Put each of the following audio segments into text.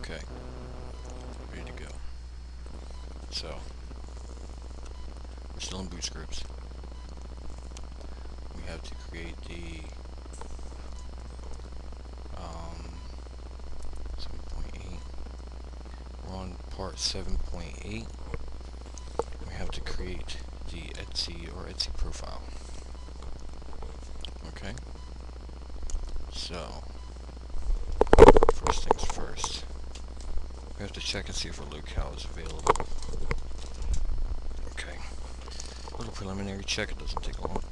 Okay, ready to go. So, we're still in Bootstrips. We have to create the 7.8. We're on part 7.8. We have to create the Etsy profile. Okay, so first things first. We have to check and see if our locale is available. Okay, a little preliminary check. It doesn't take long.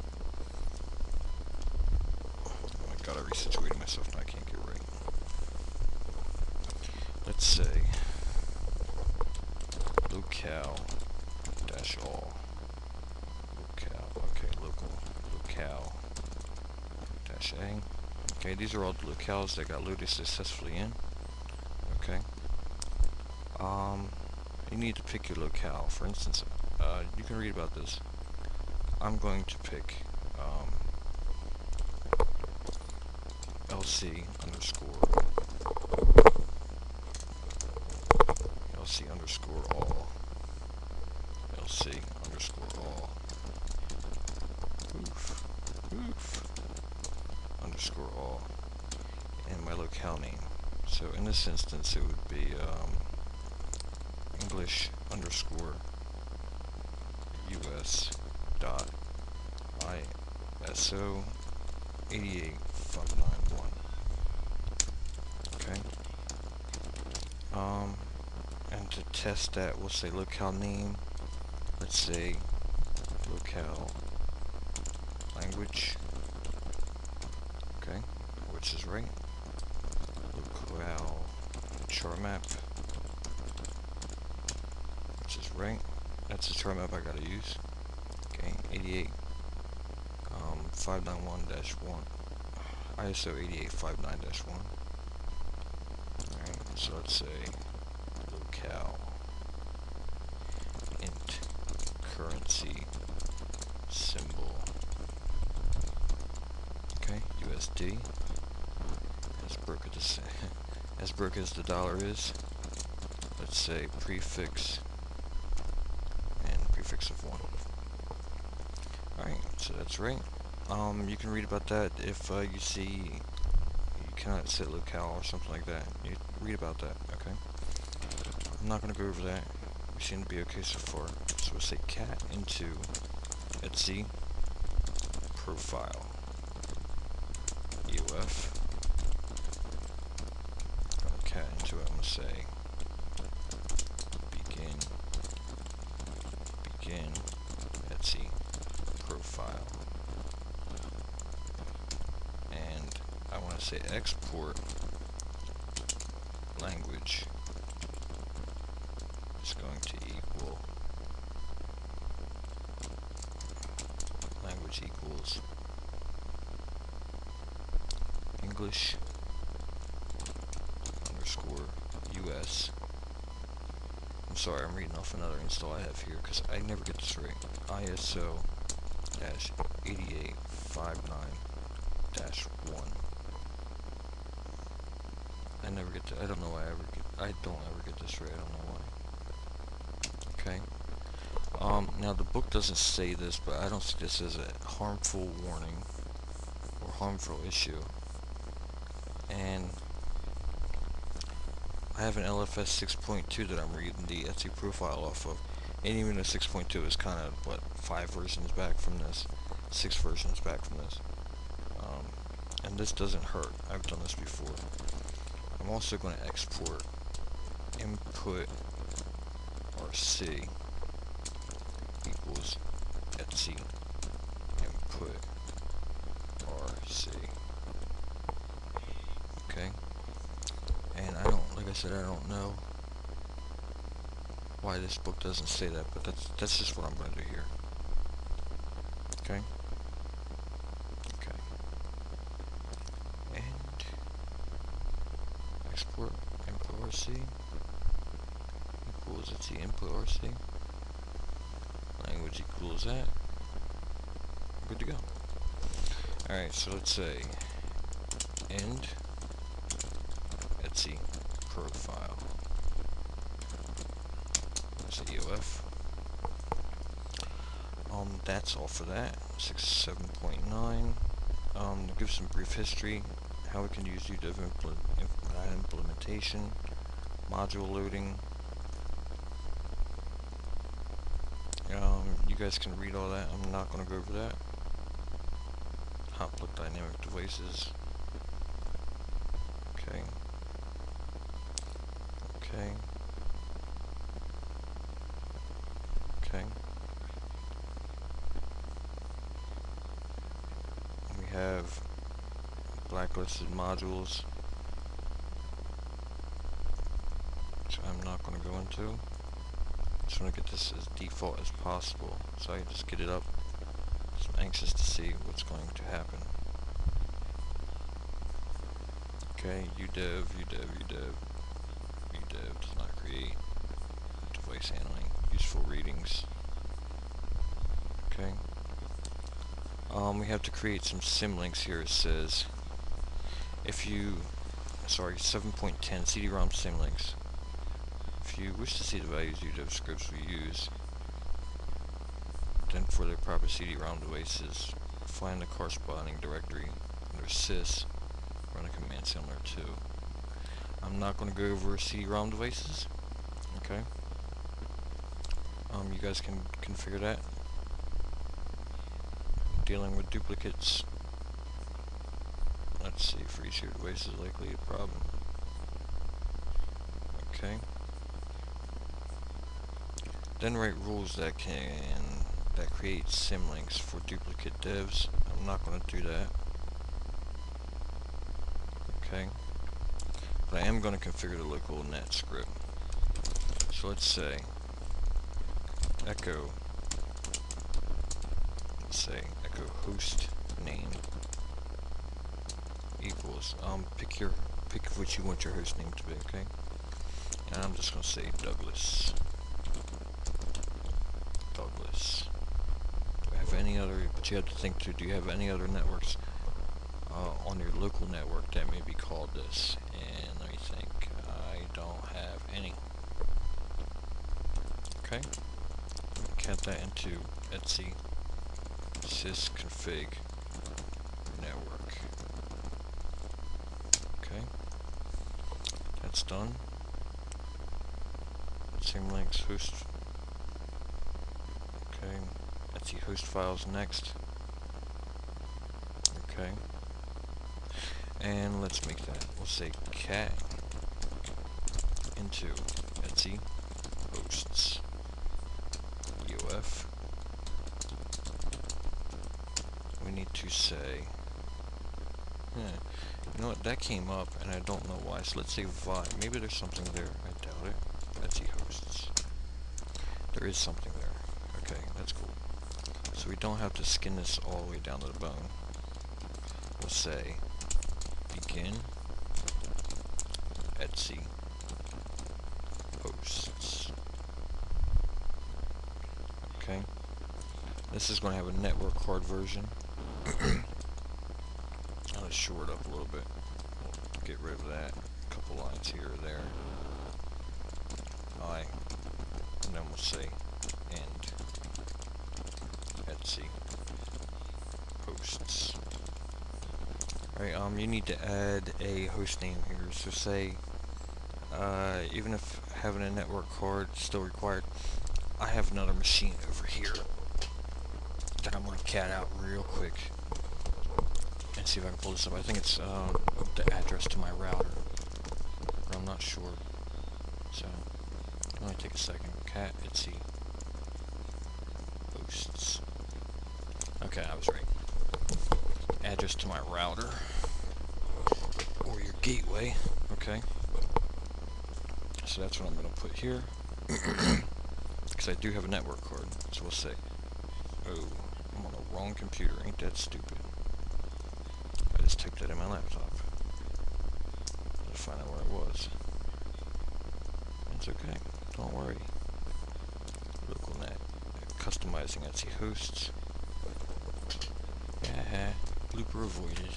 Oh my god, I resituated myself and I can't get right. Let's say locale dash all. Locale, okay, locale dash A. Okay, these are all the locales that got loaded successfully in. Okay. You need to pick your locale. For instance, you can read about this. I'm going to pick LC underscore all. LC underscore all. Oof. Underscore all. And my locale name. So in this instance, it would be English underscore US dot ISO 88591. Okay. And to test that, we'll say locale name. Let's say locale language. Okay, which is right. Locale char map, which is right. That's the char map I gotta use. Okay, 88 591-1 ISO 8859-1. Alright, so let's say locale int currency symbol. Okay, USD. As broke as the dollar is. Let's say prefix and prefix of 1. Alright, so that's right. You can read about that if you see you cannot set locale or something like that. You read about that, okay? I'm not going to go over that. We seem to be okay so far. So we'll say cat into Etsy profile EOF. Cat into it, I'm going to say begin Etsy profile. And I want to say export language is going to equal language equals English underscore US. I'm sorry, I'm reading off another install I have here because I never get this right. ISO dash 8859-1. I never get to, I don't know why I don't ever get this right, I don't know why. Okay. Now the book doesn't say this, but I don't see this as a harmful warning or harmful issue. And I have an LFS 6.2 that I'm reading the Etsy profile off of. And even the 6.2 is kind of, what, 5 versions back from this. 6 versions back from this. And this doesn't hurt. I've done this before. I'm also going to export input RC equals Etsy input RC. Okay? And I don't, like I said, I don't know why this book doesn't say that, but that's just what I'm going to do here. Okay? Okay. And export input RC equals Etsy input RC. Language equals that. Good to go. Alright, so let's say end Etsy profile. That's EOF. That's all for that. 6.7.9. Give some brief history, how we can use UDEV implementation, module loading. You guys can read all that. I'm not going to go over that. Hot plug dynamic devices. Okay. Okay. Okay. We have blacklisted modules, which I'm not going to go into. Just want to get this as default as possible, so I can just get it up. So I'm anxious to see what's going to happen. Okay, UDEV does not create device handling, useful readings. Okay. We have to create some symlinks here. It says, if you, 7.10 CD-ROM symlinks. If you wish to see the values UDEV scripts we use, then for their proper CD-ROM devices, find the corresponding directory under sys, run a command similar to. I'm not going to go over CD-ROM devices. Okay. You guys can configure that. Dealing with duplicates. Let's see, for each of your devices is likely a problem. Okay. Then write rules that create symlinks for duplicate devs. I'm not going to do that. Okay. But I am going to configure the local net script. So let's say echo host name equals pick what you want your host name to be, okay? And I'm just gonna say Douglas. Do I have any other, but you have to think too, do you have any other networks on your local network that may be called this? And let me think. I don't have any. Okay. Cat that into etc sysconfig network. Okay. That's done. Symlinks host. Okay. Etc host files next. Okay. And let's make that. We'll say cat into etc hosts EOF. We need to say, you know what, that came up and I don't know why, so let's say vi. Maybe there's something there. I doubt it. Etsy hosts. There is something there. Okay, that's cool. So we don't have to skin this all the way down to the bone. We'll say begin Etsy hosts. Okay. This is going to have a network card version. I'll just short up a little bit. We'll get rid of that. A couple lines here or there. And then we'll say end Etsy hosts. Alright, you need to add a host name here. So say, even if having a network card is still required, I have another machine over here that I'm going to cat out real quick and see if I can pull this up. I think it's the address to my router, but I'm not sure. So, it'll only take a second. Cat Etsy hosts. Okay, I was right. Address to my router or your gateway. Okay. So that's what I'm going to put here because I do have a network card. So we'll say, oh, I'm on the wrong computer. Ain't that stupid? I just typed that in my laptop. Let's find out where it was. It's okay. Don't worry. Local net. Customizing Etsy hosts. Blooper avoided.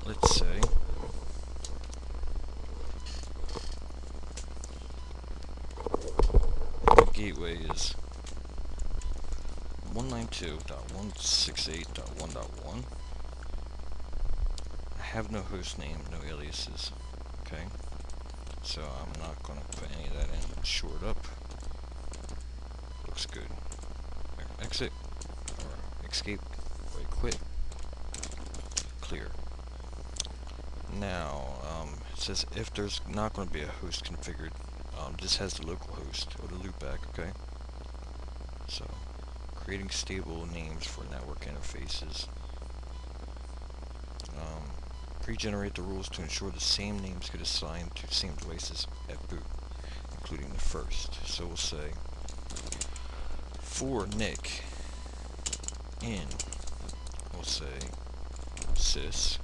Let's say gateway is 192.168.1.1. I have no host name, no aliases. Okay, so I'm not going to put any of that in. Short up. Looks good. There, exit or escape. Right, quit. Clear. Now, it says if there's not going to be a host configured, this has the local host or the loopback. Okay. So, creating stable names for network interfaces. Pre-generate the rules to ensure the same names get assigned to the same devices at boot, including the first. So we'll say for Nick in, we'll say sys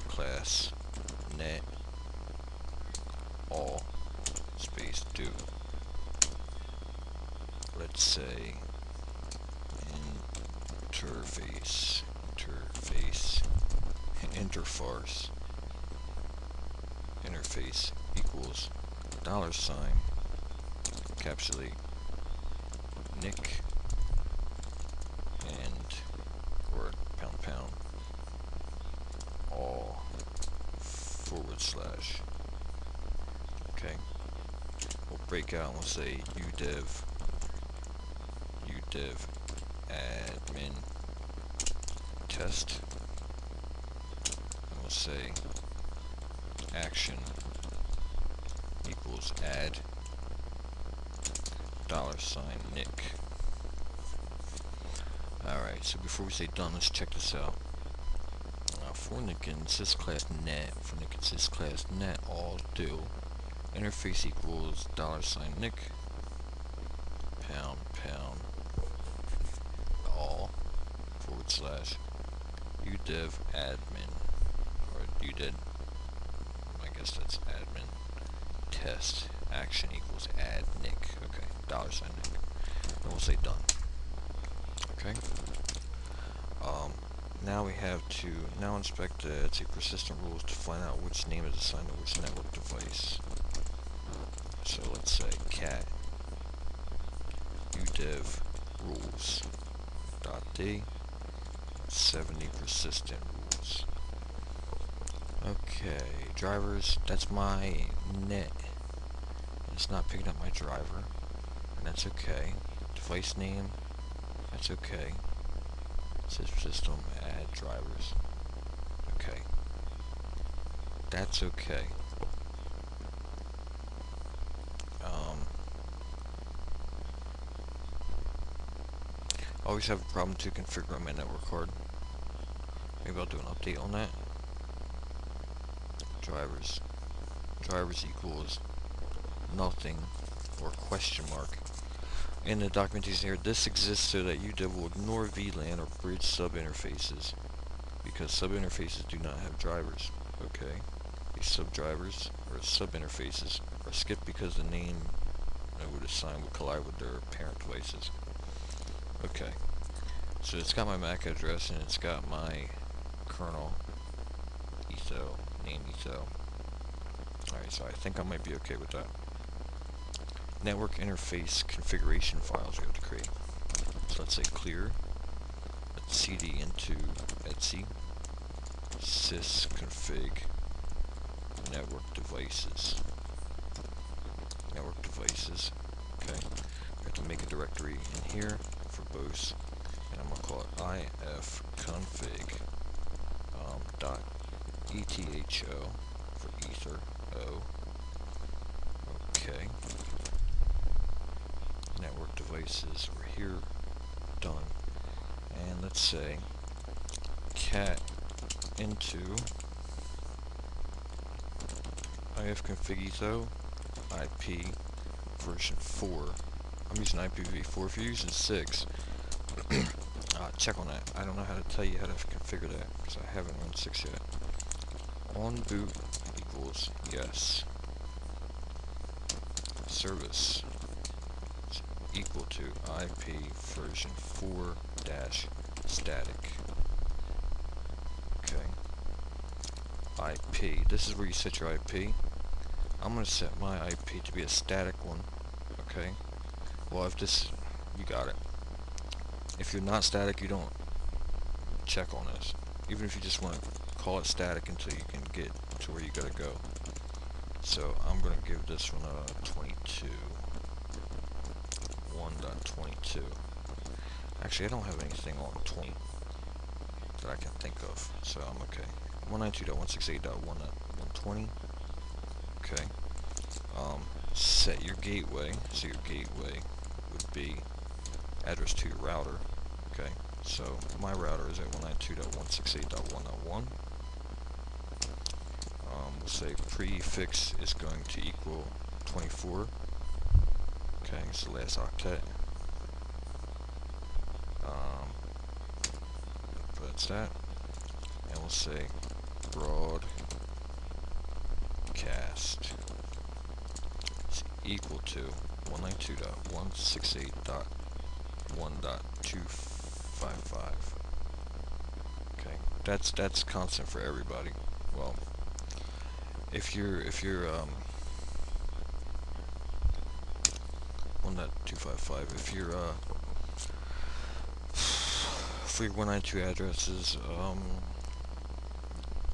class net all space do. Let's say interface interface equals $, encapsulate Nick and or pound all / okay. We'll break out and we'll say udev admin test, and we'll say action equals add $Nick. Alright, so before we say done, let's check this out. For Nick and sysclass net, all do interface equals $Nick pound all / udev admin, or uded, I guess that's admin test action equals add Nick. Okay, $Nick, and we'll say done. Okay. Now we have to now inspect the Etsy persistent rules to find out which name is assigned to which network device. So let's say cat udev rules .d 70 persistent rules. Okay, drivers, that's my net. It's not picking up my driver, and that's okay. Device name, that's okay. System add drivers. Okay. That's okay. I always have a problem to configure my network card. Maybe I'll do an update on that. Drivers equals nothing or question mark. In the documentation here, this exists so that UDEV will ignore VLAN or bridge sub-interfaces, because sub-interfaces do not have drivers. Okay, these sub-drivers or sub-interfaces are skipped because the name it would assign would collide with their parent devices. Okay, so it's got my MAC address and it's got my kernel etho, name etho. Alright, so I think I might be okay with that. Network interface configuration files we have to create. So let's say clear. Let's cd into Etsy sysconfig network devices. Okay. We have to make a directory in here for both, and I'm gonna call it ifconfig .etho for ether o. Okay. Network devices, we're here, done. And let's say cat into ifconfig IP version 4. I'm using IPv4. If you're using 6, check on that. I don't know how to tell you how to configure that because I haven't run 6 yet. On boot equals yes. Service equal to IP version 4 dash static. Okay. IP. This is where you set your IP. I'm going to set my IP to be a static one. Okay. Well, if this, you got it. If you're not static, you don't check on this. Even if you just want to call it static until you can get to where you gotta go. So I'm gonna give this one a 22. 1.22. Actually, I don't have anything on 20 that I can think of, so I'm okay. 192.168.1.120. Okay. Set your gateway. So your gateway would be address to your router. Okay. So my router is at 192.168.1.1. We'll say prefix is going to equal 24. Okay, it's the last octet. That's that. And we'll say broadcast is equal to 192.168.1.255. Okay, that's constant for everybody. Well, if you're 1.255, if you're for your 192 addresses,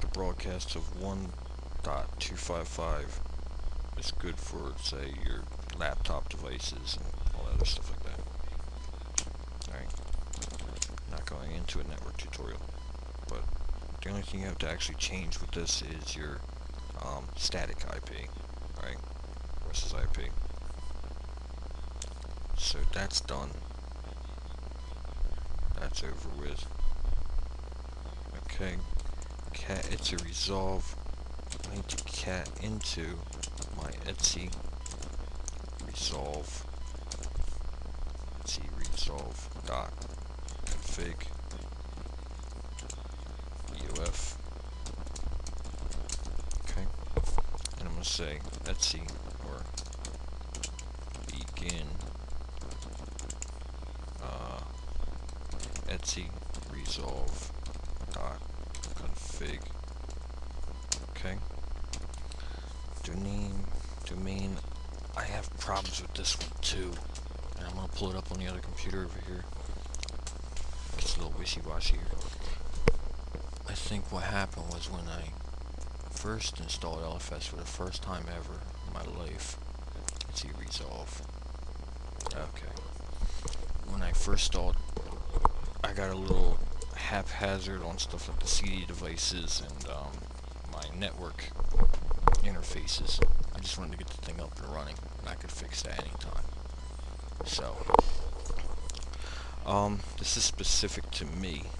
the broadcast of 1.255 is good for, say, your laptop devices and all that other stuff like that. Alright, not going into a network tutorial, but the only thing you have to actually change with this is your static IP, alright, versus IP. So that's done. That's over with. Okay, cat into resolve. I need to cat into my Etsy resolve. Etsy resolve dot config EOF. Okay, and I'm gonna say Etsy or begin Etsy resolve dot config. Okay. Domain. I have problems with this one too, and I'm gonna pull it up on the other computer over here. It's a little wishy-washy here. I think what happened was when I first installed LFS for the first time ever in my life. Etsy resolve. Okay. When I first installed, I got a little haphazard on stuff like the CD devices and my network interfaces. I just wanted to get the thing up and running, and I could fix that anytime. So, this is specific to me,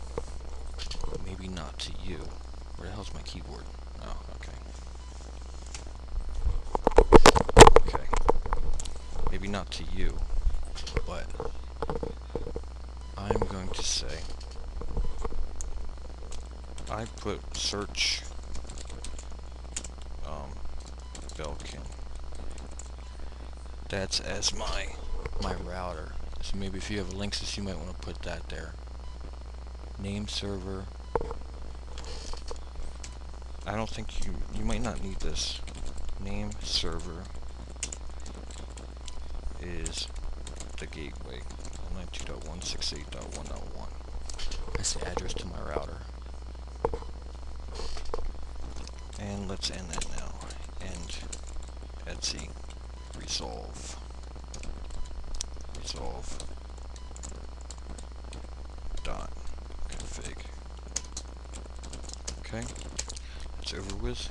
maybe not to you. Where the hell's my keyboard? Oh, okay. Okay. Maybe not to you, but I'm going to say I put search Belkin. That's as my router. So maybe if you have a Linksys, you might want to put that there. Name server. I don't think you might not need this. Name server is the gateway. 192.168.1.1. That's the address to my router. And let's end that now. End Etsy resolve. Resolve dot config. Okay, that's over with.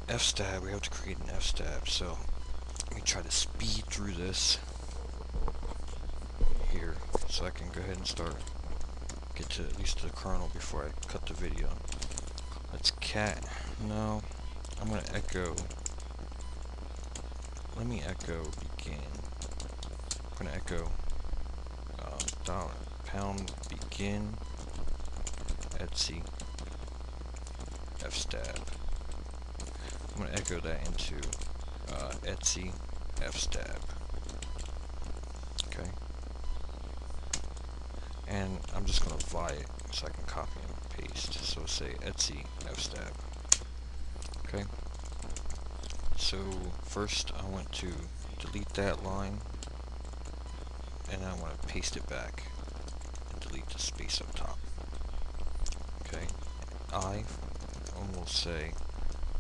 Fstab, we have to create an Fstab, so let me try to speed through this here, so I can go ahead and get to at least the kernel before I cut the video. Let's cat, no, I'm gonna echo, let me echo begin. I'm gonna echo pound begin Etsy Fstab. I'm gonna echo that into Etsy Fstab. Okay. And I'm just gonna vi it so I can copy and paste. So say Etsy Fstab. Okay. So first I went to delete that line, and I want to paste it back and delete the space up top. Okay, and we'll say,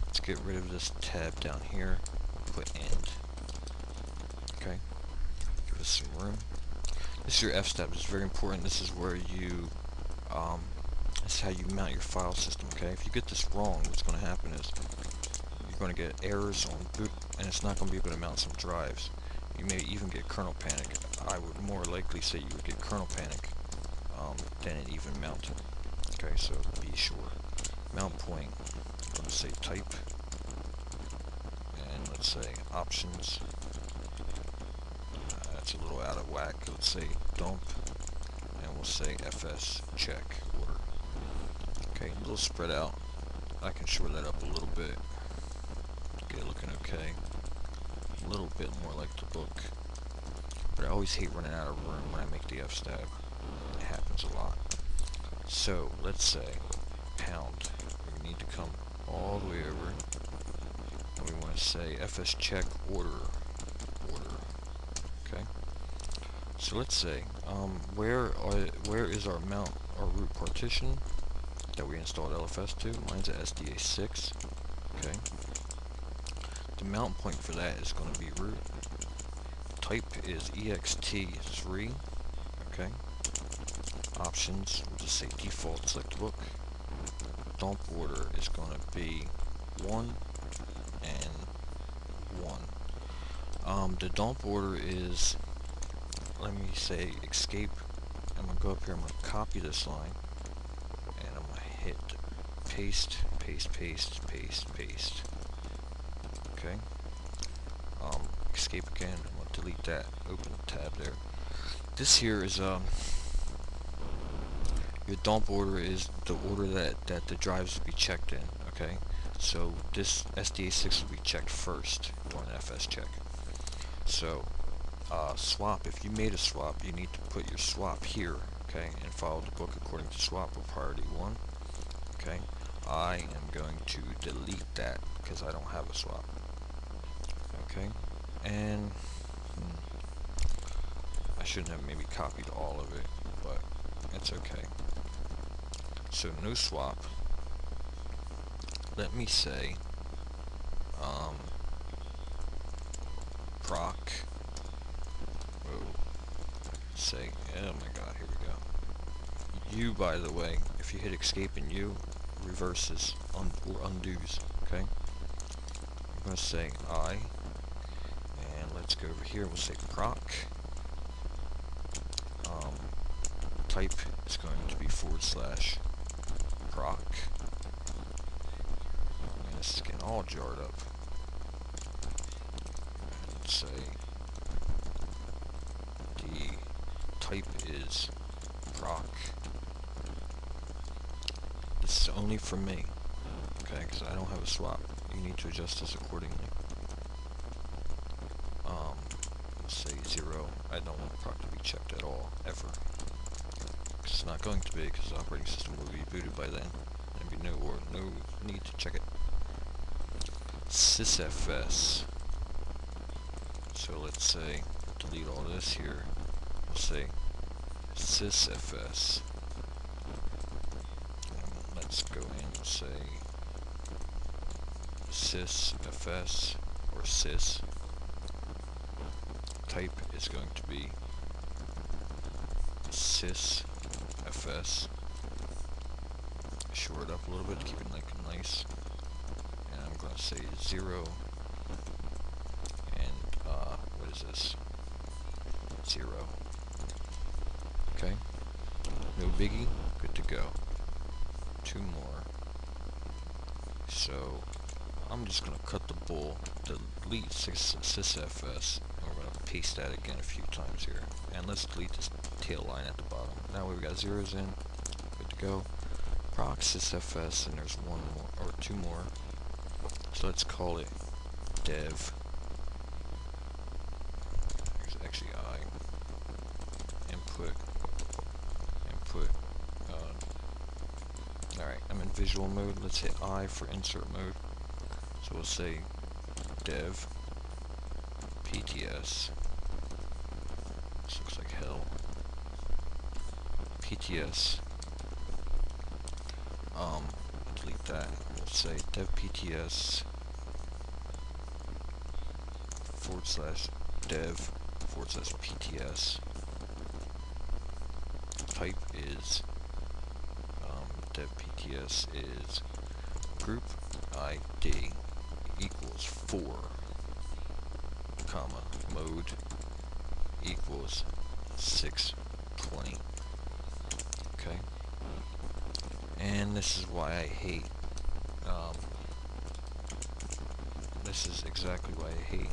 let's get rid of this tab down here, put end. Okay, give us some room. This is your F step. It's very important. This is where you, this is how you mount your file system. Okay, if you get this wrong, what's going to happen is you're going to get errors on boot, and it's not going to be able to mount some drives. You may even get kernel panic. I would more likely say you would get kernel panic than it even mounted. Okay, so be sure. Mount point, I'm going to say type, and let's say options. That's a little out of whack. Let's say dump, and we'll say fs check order. Okay, a little spread out. I can shore that up a little bit. Get it looking okay. A little bit more like the book. But I always hate running out of room when I make the F stab. It happens a lot. So let's say pound. We need to come all the way over. And we want to say fs check order. Okay. So let's say where is our root partition that we installed LFS to? Mine's at SDA6. Okay. The mount point for that is going to be root. Type is ext3. Okay. Options, we'll just say default select book. Dump order is going to be 1 and 1. The dump order is, let me say escape. I'm going to go up here, I'm going to copy this line, and I'm going to hit paste, paste, paste, paste, paste. Okay. Escape again, I'm going to delete that, open the tab there. This here is, your dump order is the order that the drives will be checked in, okay? So this SDA6 will be checked first during an FS check. So, swap, if you made a swap, you need to put your swap here, okay? And follow the book according to swap of priority 1, okay? I am going to delete that because I don't have a swap, okay? And I shouldn't have maybe copied all of it, but it's okay. So no swap. Let me say proc. Whoa. Say, oh my god, here we go. U, by the way, if you hit escape and U, reverses or undoes. Okay. I'm gonna say I, and let's go over here. We'll say proc. Type is going to be / proc. And this is getting all jarred up. And say the type is proc. This is only for me, okay? Because I don't have a swap. You need to adjust this accordingly. Let's say 0. I don't want the proc to be checked at all, ever. It's not going to be, because the operating system will be booted by then. There'll be no need to check it. sysfs. So let's say, delete all this here. We'll say sysfs. And let's go in and say sysfs or sys. Type is going to be sysfs. Shore it up a little bit to keep it nice. And I'm going to say 0. And what is this? 0. Okay. No biggie. Good to go. 2 more. So I'm just going to cut the bull, delete sysfs, and we're going to paste that again a few times here. And let's delete this tail line at the bottom. Now we've got zeros in. Good to go. Proc sysfs, and there's 1 more, or 2 more. So let's call it dev. There's actually I. Input. Alright, I'm in visual mode. Let's hit I for insert mode. So we'll say dev PTS. This looks like hell. PTS. Delete that. We'll say dev PTS /dev /PTS. Type is dev PTS is group ID equals 4, comma, mode equals 620. Okay. And this is why I hate, this is exactly why I hate,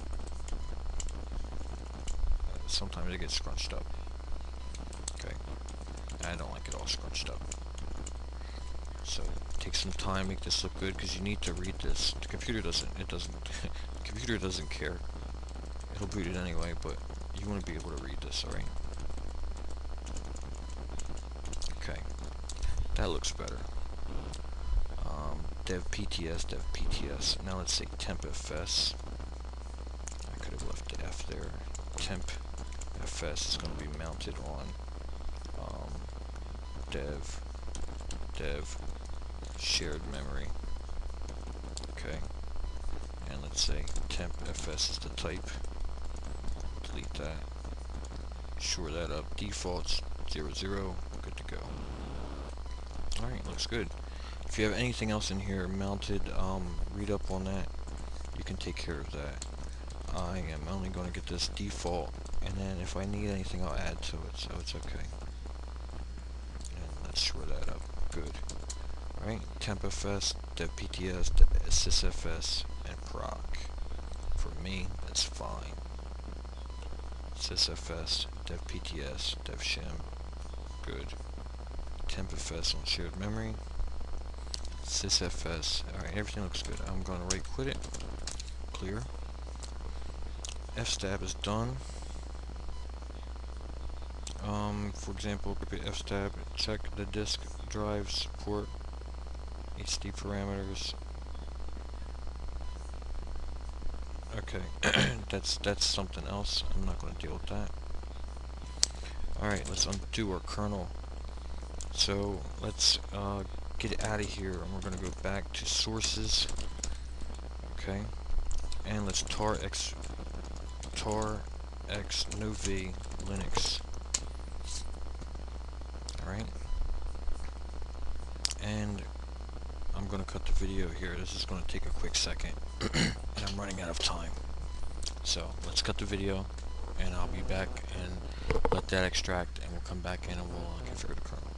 sometimes it gets scrunched up. Okay. I don't like it all scrunched up. So, take some time, make this look good, because you need to read this. The computer doesn't, the computer doesn't care. It'll boot it anyway, but you want to be able to read this, alright? Okay. That looks better. Dev PTS. Now let's say tempfs. I could have left the F there. Tempfs is going to be mounted on dev shared memory. Okay. And let's say tempfs is the type. Delete that. Shore that up. Defaults 00. Good to go. Alright, looks good. If you have anything else in here mounted, read up on that. You can take care of that. I am only going to get this default, and then if I need anything I'll add to it, so it's okay. And let's shore that up. Good. Alright, tempfs, dev PTS, sysfs, and proc. For me, that's fine. Sysfs, dev PTS, dev shim. Good. Tempfs on shared memory. Sysfs. Alright, everything looks good. I'm going to right quit it. Clear. fstab is done. For example, fstab, check the disk drive support HD parameters. Okay, that's something else. I'm not going to deal with that. Alright, let's undo our kernel. So let's get out of here, and we're going to go back to sources. Okay, and let's tar x novi Linux. Alright, and I'm going to cut the video here. This is going to take a quick second, and I'm running out of time. So let's cut the video, and I'll be back and let that extract, and we'll come back in and we'll configure the kernel.